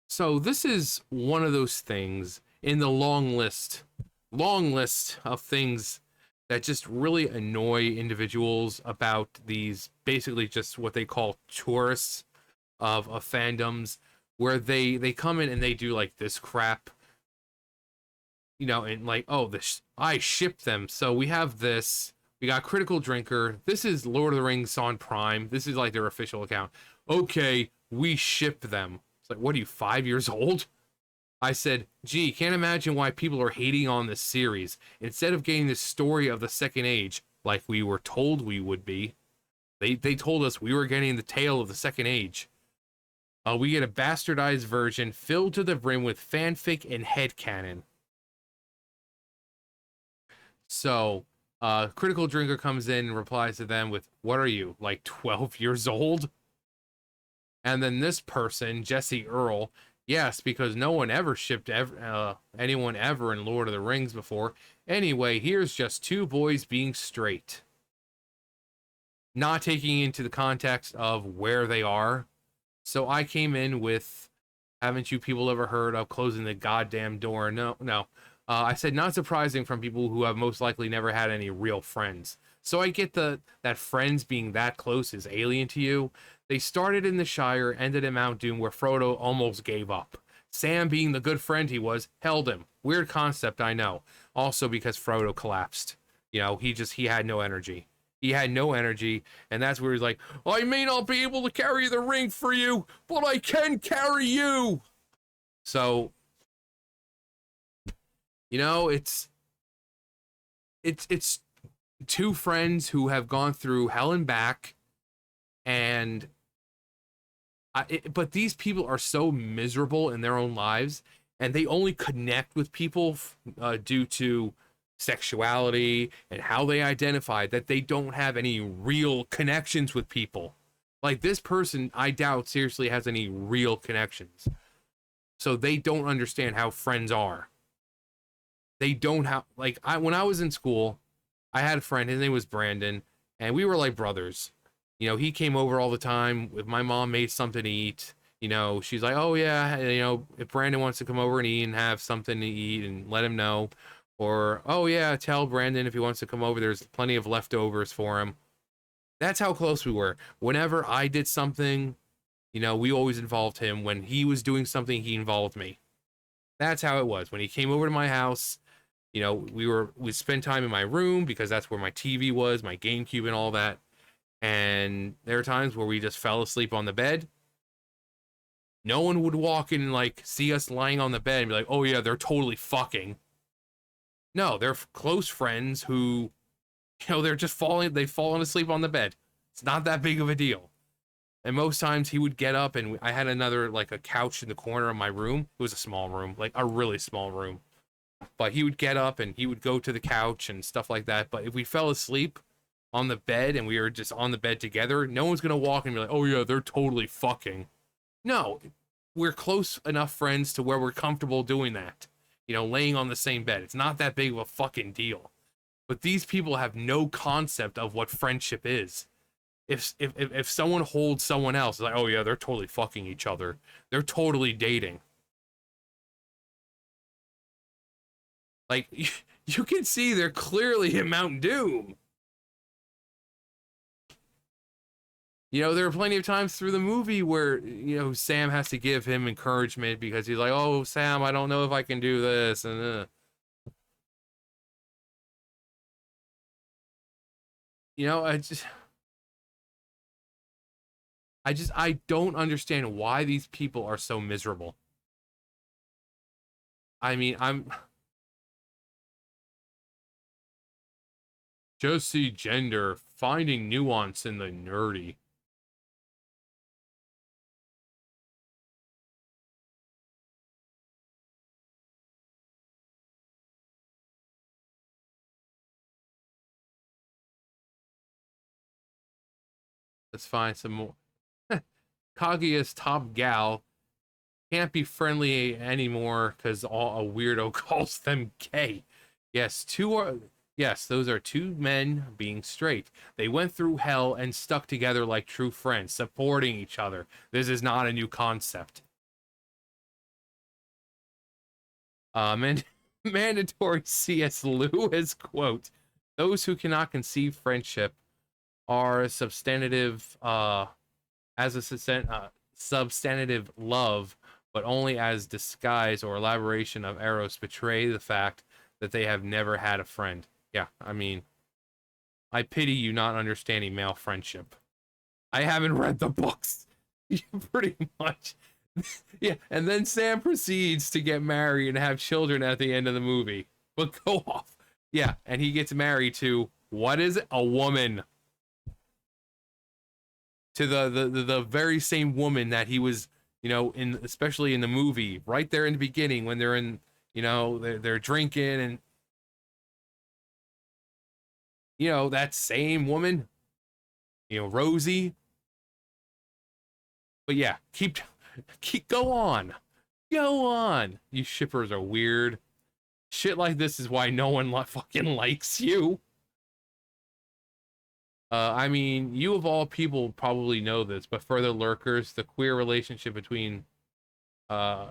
So this is one of those things in the long list of things that just really annoy individuals about these basically just what they call tourists of fandoms, where they come in and they do like this crap, and like, oh, this I ship them. So we have this. We got Critical Drinker. This is Lord of the Rings on Prime. This is like their official account. Okay, we ship them. It's like, what are you, 5 years old? I said, gee, can't imagine why people are hating on this series. Instead of getting this story of the Second Age, like we were told we would be, they told us we were getting the tale of the Second Age. We get a bastardized version filled to the brim with fanfic and headcanon. So, Critical Drinker comes in and replies to them with, what are you, like 12 years old? And then this person, Jesse Earl, yes, because no one ever shipped anyone ever in Lord of the Rings before. Anyway, here's just two boys being straight. Not taking into the context of where they are. So I came in with, haven't you people ever heard of closing the goddamn door? No, no. I said, not surprising from people who have most likely never had any real friends. So I get that friends being that close is alien to you. They started in the Shire, ended at Mount Doom, where Frodo almost gave up. Sam, being the good friend he was, held him. Weird concept, I know. Also because Frodo collapsed. He had no energy. He had no energy, and that's where he's like, I may not be able to carry the ring for you, but I can carry you. So, it's two friends who have gone through hell and back, and but these people are so miserable in their own lives, and they only connect with people due to sexuality and how they identify, that they don't have any real connections with people. Like this person, I doubt seriously has any real connections. So they don't understand how friends are. They don't have, like, when I was in school, I had a friend, his name was Brandon, and we were like brothers. He came over all the time. If my mom made something to eat, she's like, oh yeah, if Brandon wants to come over and eat and have something to eat, and let him know. Or, oh yeah, tell Brandon if he wants to come over, there's plenty of leftovers for him. That's how close we were. Whenever I did something, we always involved him. When he was doing something, he involved me. That's how it was. When he came over to my house, we spent time in my room because that's where my TV was, my GameCube and all that. And there are times where we just fell asleep on the bed. No one would walk in and like see us lying on the bed and be like, oh yeah, they're totally fucking. No, they're close friends who, they're just they've fallen asleep on the bed. It's not that big of a deal. And most times he would get up, and I had another, like a couch in the corner of my room. It was a small room, like a really small room. But he would get up and he would go to the couch and stuff like that. But if we fell asleep on the bed and we were just on the bed together, no one's going to walk and be like, oh yeah, they're totally fucking. No, we're close enough friends to where we're comfortable doing that. Laying on the same bed. It's not that big of a fucking deal. But these people have no concept of what friendship is. If someone holds someone else, it's like, oh yeah, they're totally fucking each other. They're totally dating. Like, you can see they're clearly in Mount Doom. There are plenty of times through the movie where, Sam has to give him encouragement because he's like, oh, Sam, I don't know if I can do this. And, I I don't understand why these people are so miserable. I mean, I'm just see gender, finding nuance in the nerdy. Let's find some more. Kaguya's top gal can't be friendly anymore because all a weirdo calls them gay. Yes, those are two men being straight. They went through hell and stuck together like true friends, supporting each other. This is not a new concept. Man, mandatory C.S. Lewis quote: "Those who cannot conceive friendship are substantive, as a substantive love, but only as disguise or elaboration of eros betray the fact that they have never had a friend." Yeah, I mean, I pity you not understanding male friendship. I haven't read the books. Pretty much. Yeah, and then Sam proceeds to get married and have children at the end of the movie. But go off. Yeah, and he gets married to, what is it? A woman. To the very same woman that he was, in, especially in the movie, right there in the beginning when they're in, they're drinking, and that same woman, Rosie. But yeah, keep go on. Go on. You shippers are weird. Shit like this is why no one fucking likes you. I mean, you of all people probably know this, but for the lurkers, the queer relationship between, uh,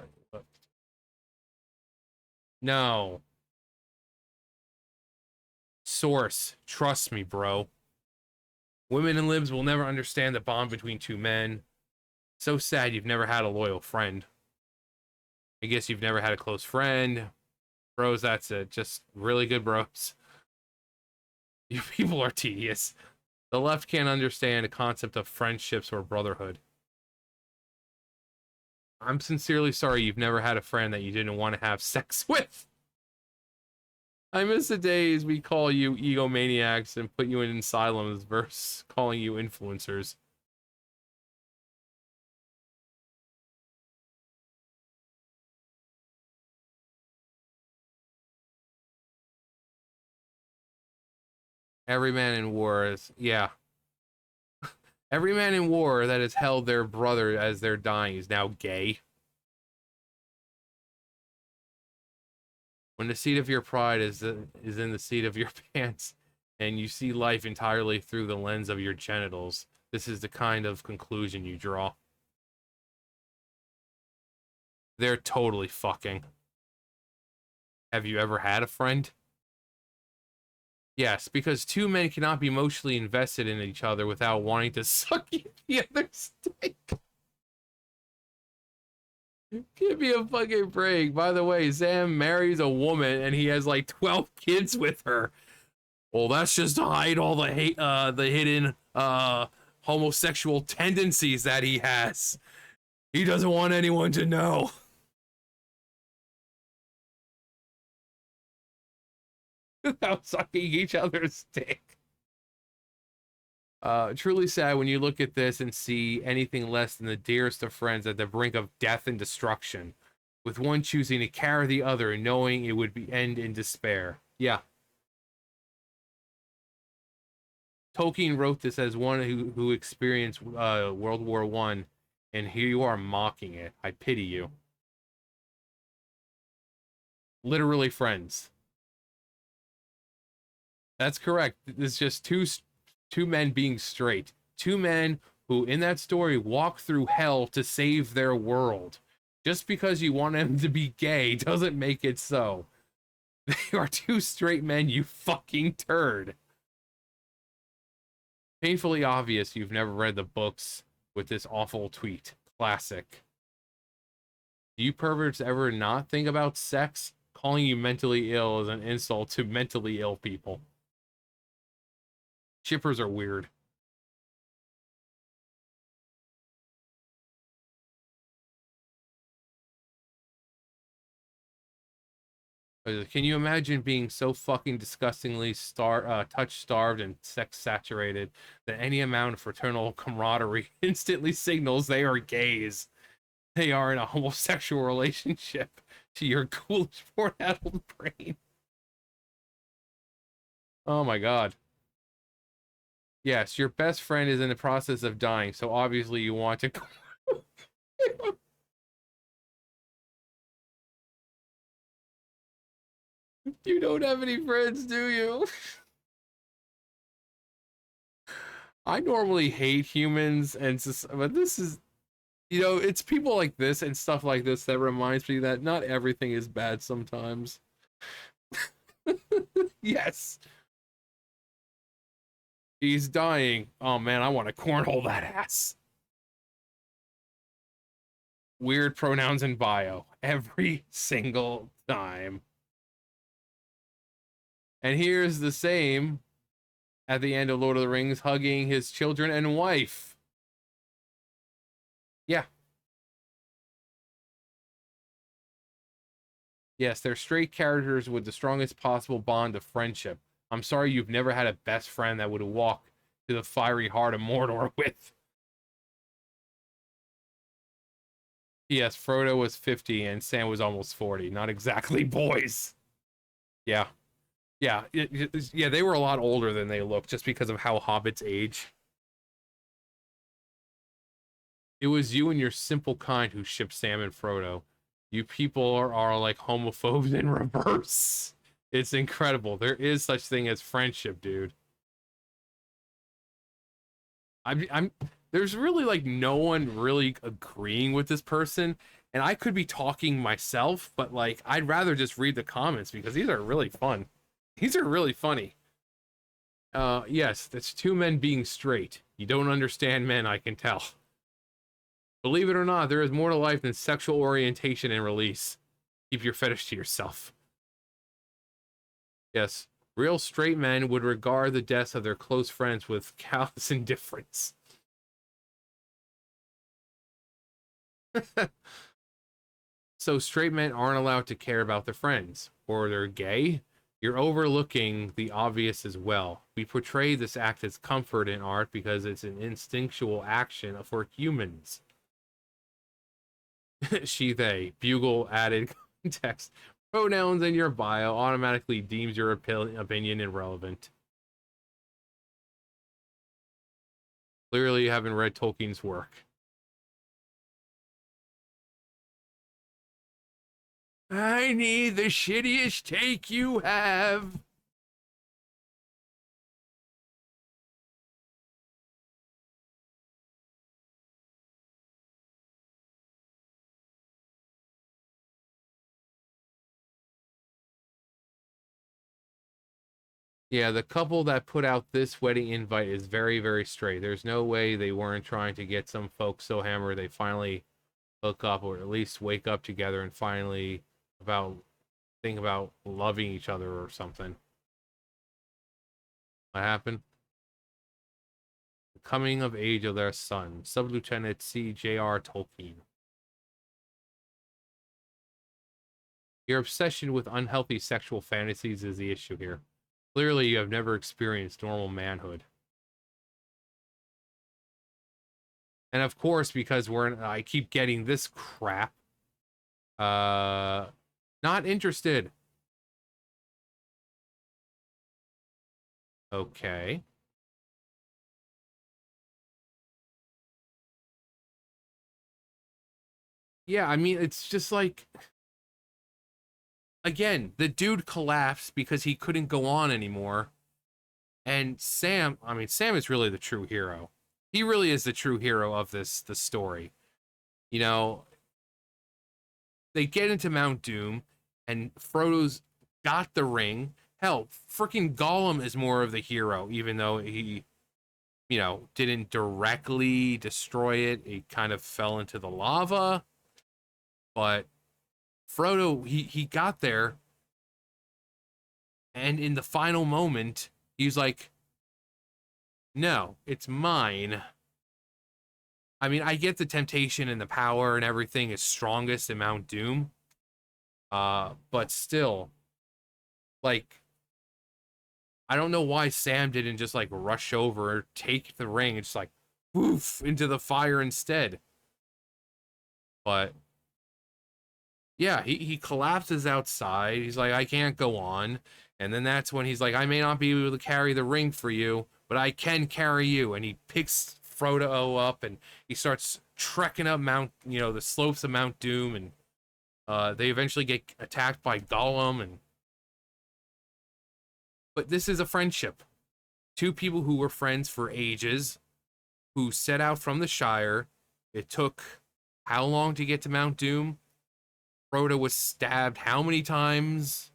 no. Source, trust me, bro. Women and libs will never understand the bond between two men. So sad you've never had a loyal friend. I guess you've never had a close friend. Bros, that's it. Just really good bros. You people are tedious. The left can't understand the concept of friendships or brotherhood. I'm sincerely sorry you've never had a friend that you didn't want to have sex with. I miss the days we call you egomaniacs and put you in asylums versus calling you influencers. Every man in war is, yeah. Every man in war that has held their brother as they're dying is now gay. When the seat of your pride is in the seat of your pants, and you see life entirely through the lens of your genitals, this is the kind of conclusion you draw. They're totally fucking. Have you ever had a friend? Yes, because two men cannot be emotionally invested in each other without wanting to suck the other's dick. Give me a fucking break. By the way, Sam marries a woman and he has like 12 kids with her. Well, that's just to hide all the the hidden homosexual tendencies that he has. He doesn't want anyone to know. Without sucking each other's dick. Truly sad when you look at this and see anything less than the dearest of friends at the brink of death and destruction, with one choosing to carry the other, knowing it would end in despair. Yeah. Tolkien wrote this as one who experienced World War One, and here you are mocking it. I pity you. Literally friends. That's correct. It's just two men being straight. Two men who, in that story, walk through hell to save their world. Just because you want them to be gay doesn't make it so. They are two straight men, you fucking turd. Painfully obvious you've never read the books with this awful tweet. Classic. Do you perverts ever not think about sex? Calling you mentally ill is an insult to mentally ill people. Shippers are weird. Can you imagine being so fucking disgustingly touch starved and sex saturated that any amount of fraternal camaraderie instantly signals they are gays? They are in a homosexual relationship to your ghoulish four-addled brain. Oh my god. Yes, your best friend is in the process of dying, so obviously you want to. You don't have any friends, do you? I normally hate humans, but this is You know, it's people like this and stuff like this that reminds me that not everything is bad sometimes. Yes. He's dying. Oh man, I want to cornhole that ass. Weird pronouns in bio every single time. And here's the same at the end of Lord of the Rings, hugging his children and wife. Yeah. Yes, they're straight characters with the strongest possible bond of friendship. I'm sorry you've never had a best friend that would walk to the fiery heart of Mordor with. Yes, Frodo was 50 and Sam was almost 40. Not exactly boys. Yeah. Yeah. Yeah, they were a lot older than they look just because of how hobbits age. It was you and your simple kind who shipped Sam and Frodo. You people are like homophobes in reverse. It's incredible. There is such thing as friendship, dude. I'm there's really like no one really agreeing with this person, and I could be talking myself, but like I'd rather just read the comments because these are really fun. These are really funny. Yes, that's two men being straight. You don't understand men, I can tell. Believe it or not, there is more to life than sexual orientation and release. Keep your fetish to yourself. Yes, real straight men would regard the deaths of their close friends with callous indifference. So straight men aren't allowed to care about their friends, or they're gay? You're overlooking the obvious as well. We portray this act as comfort in art because it's an instinctual action for humans. She, they. Bugle added context. Pronouns in your bio automatically deems your opinion irrelevant. Clearly, you haven't read Tolkien's work. I need the shittiest take you have. Yeah, the couple that put out this wedding invite is very, very straight. There's no way they weren't trying to get some folks so hammered they finally hook up or at least wake up together and finally about think about loving each other or something. What happened? The coming of age of their son, Sub-Lieutenant C.J.R. Tolkien. Your obsession with unhealthy sexual fantasies is the issue here. Clearly, you have never experienced normal manhood. And of course, because I keep getting this crap. Uh, not interested. Okay. Yeah, I mean, it's just like, again, the dude collapsed because he couldn't go on anymore. And Sam, I mean, Sam is really the true hero. He really is the true hero of the story. You know, they get into Mount Doom, and Frodo's got the ring. Hell, freaking Gollum is more of the hero, even though he, didn't directly destroy it. He kind of fell into the lava. But Frodo, he got there, and in the final moment, he's like, "No, it's mine." I mean, I get the temptation and the power and everything is strongest in Mount Doom. But still, like, I don't know why Sam didn't just like rush over, take the ring, and just like woof into the fire instead. But yeah, he collapses outside. He's like, I can't go on. And then that's when he's like, I may not be able to carry the ring for you, but I can carry you. And he picks Frodo up and he starts trekking up the slopes of Mount Doom. And they eventually get attacked by Gollum. But this is a friendship. Two people who were friends for ages, who set out from the Shire. It took how long to get to Mount Doom? Frodo was stabbed how many times?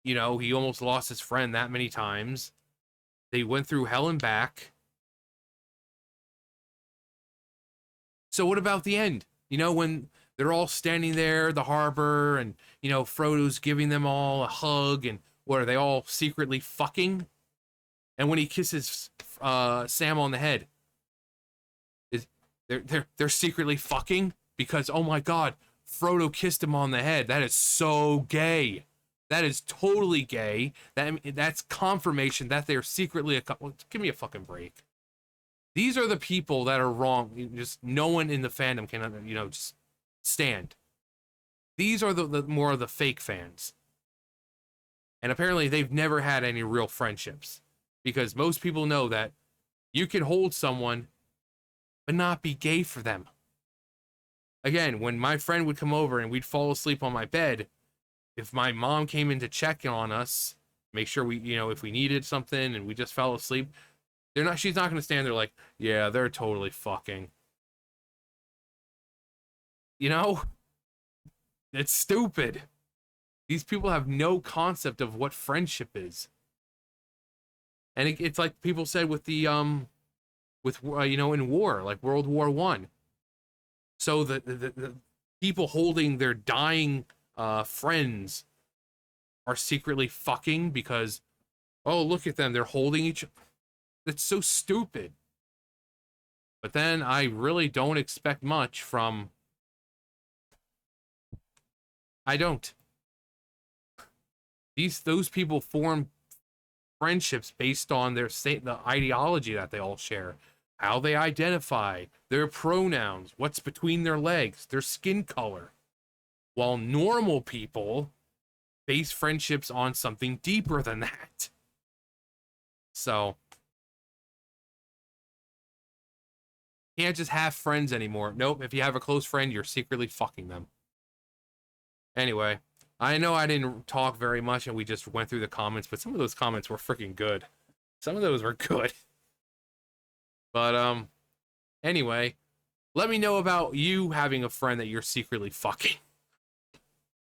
You know, he almost lost his friend that many times. They went through hell and back. So what about the end? You know, when they're all standing there, the harbor, and, you know, Frodo's giving them all a hug, and what are they all secretly fucking? And when he kisses Sam on the head, is they're secretly fucking because, oh my god, Frodo kissed him on the head. That is so gay. That is totally gay. That's confirmation that they're secretly a couple. Give me a fucking break. These are the people that are wrong. Just no one in the fandom can, you know, just stand. These are the more of the fake fans. And apparently they've never had any real friendships. Because most people know that you can hold someone but not be gay for them. Again, when my friend would come over and we'd fall asleep on my bed, if my mom came in to check on us, make sure we, you know, if we needed something and we just fell asleep, she's not going to stand there like, yeah, they're totally fucking. You know? It's stupid. These people have no concept of what friendship is. And it's like people said with the, you know, in war, like World War I. So the people holding their dying friends are secretly fucking because, oh, look at them, they're holding each other. That's so stupid. But then I really don't expect much from... I don't. Those people form friendships based on the ideology that they all share, how they identify, their pronouns, what's between their legs, their skin color. While normal people base friendships on something deeper than that. So, can't just have friends anymore. Nope, if you have a close friend, you're secretly fucking them. Anyway, I know I didn't talk very much and we just went through the comments, but some of those comments were freaking good. Some of those were good. But, anyway, let me know about you having a friend that you're secretly fucking.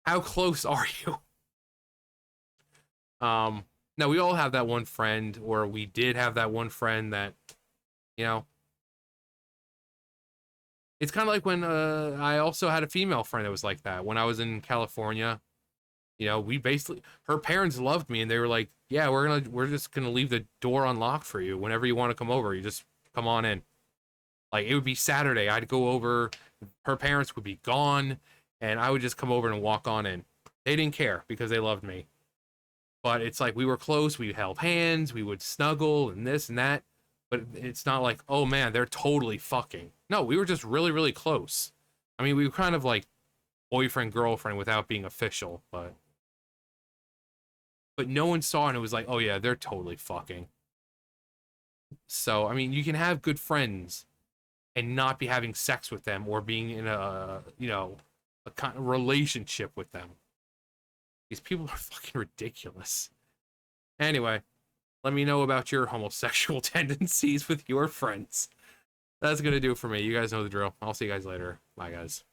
How close are you? Now we all have that one friend, or we did have that one friend that, you know, it's kind of like when I also had a female friend that was like that when I was in California. You know, we basically, her parents loved me and they were like, yeah, we're just gonna leave the door unlocked for you. Whenever you want to come over, you just come on in. Like, it would be Saturday, I'd go over, her parents would be gone, and I would just come over and walk on in. They didn't care because they loved me. But it's like we were close, we held hands, we would snuggle and this and that. But it's not like, oh man, they're totally fucking. No, we were just really, really close. I mean, we were kind of like boyfriend, girlfriend without being official, but no one saw it and it was like, oh yeah, they're totally fucking. So, I mean, you can have good friends and not be having sex with them or being in a, you know, a kind of relationship with them. These people are fucking ridiculous. Anyway, let me know about your homosexual tendencies with your friends. That's gonna do it for me. You guys know the drill. I'll see you guys later. Bye, guys.